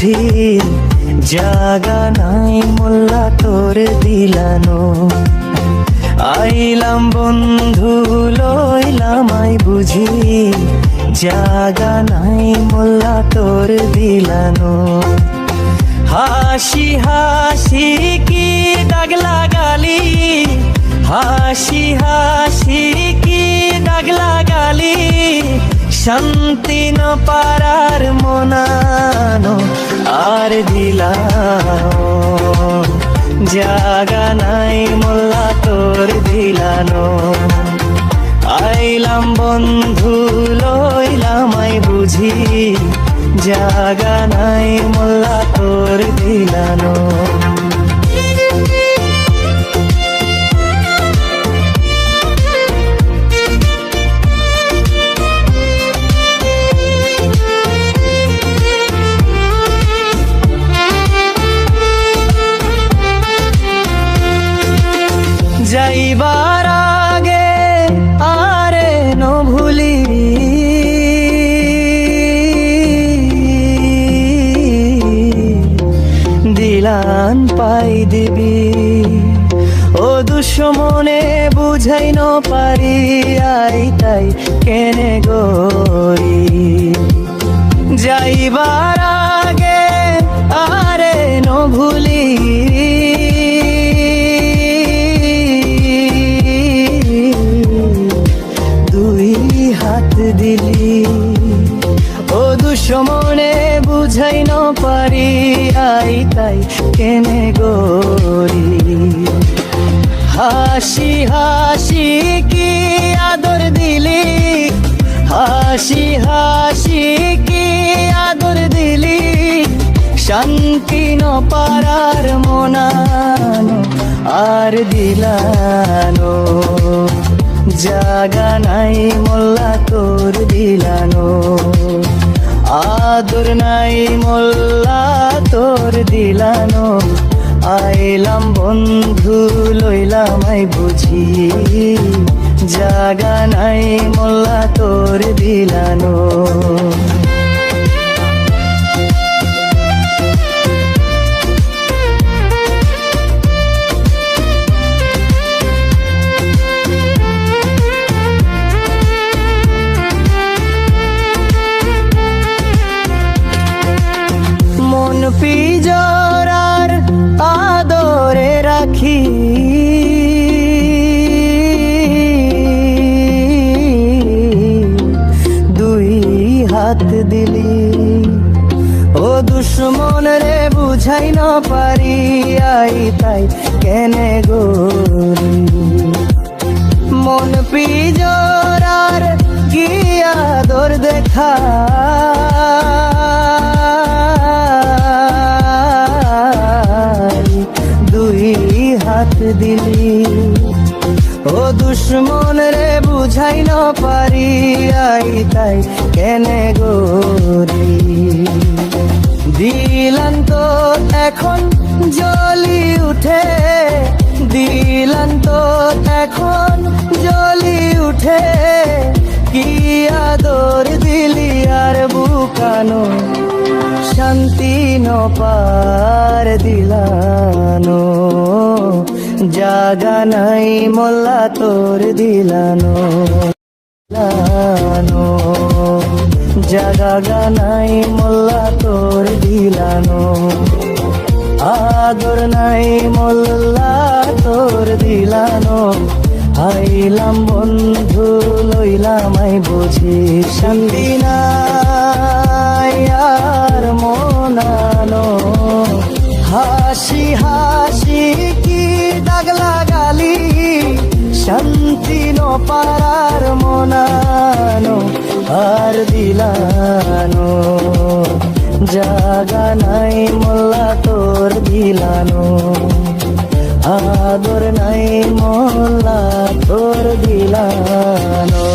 বুঝি জাগা নাই মোল্লা তোর দিলানো। আইলাম বন্ধু লইলাম আই বুঝি জাগা নাই মোল্লা তোর দিলানো। হাসি হাসি কি দাগ লাগালি, হাসি হাসি কি দাগ লাগালি, শান্তি ন পারার মনানো আর দিলানো। জাগা নাই মোল্লা তোর দিলানো। আইলাম বন্ধু লইলাম আই বুঝি জাগা নাই মোল্লা তোর দিলানো। যাইবার আগে আরে ন ভুলি, দিলান পাই দিবি ও দুশ্মনে বুঝাই ন পারি, আই তাই কেনে গরি। যাইবার আগে আরে ন ভুলি, হাত দিলি ও দুশ্মনে বুঝাই ন পারি, আই তাই কেনে গরি। হাসি হাসি কি আদর দিলি, হাসি হাসি কি আদর দিলি, শান্তি ন পারার মনানো আর দিলানো। জাগা নাই মোল্লা তোর দিলানো। আদর নাই মোল্লা তোর দিলানো। আইলাম বন্ধু লইলাম আই বুঝি জাগা নাই মোল্লা তোর দিলানো। পিজরার আদরে রাখি, দুই হাত দিলি ও দুশ্মন রে বুঝাই ন পারি, আই তাই কেনে গরি। মন পিজরার কি আদর দেখা, হাত দিলি ও দুশ্মন রে বুঝাই ন পারি, আই তাই কেনে গরি। দিলান তো এখন জ্বলি উঠে, দিলান তো এখন জ্বলি উঠে, কি আদর দিলি আর বুকানো, শান্তি ন পার দিলানো। জাগা নাই মোল্লা তোর দিলানো। জাগা নাই মোল্লা তোর দিলানো। আদর নাই মোল্লা তোর দিলানো। আইলাম বন্ধু লইলাম আই বুঝি শান্তি নাই আর মনানো। হাসি হাসি কি দাগ লাগালি, শান্তি ন পারার মনানো আর দিলানো। জাগা নাই মোল্লা তোর দিলানো। আদর নাই মোল্লা তোর দিলানো।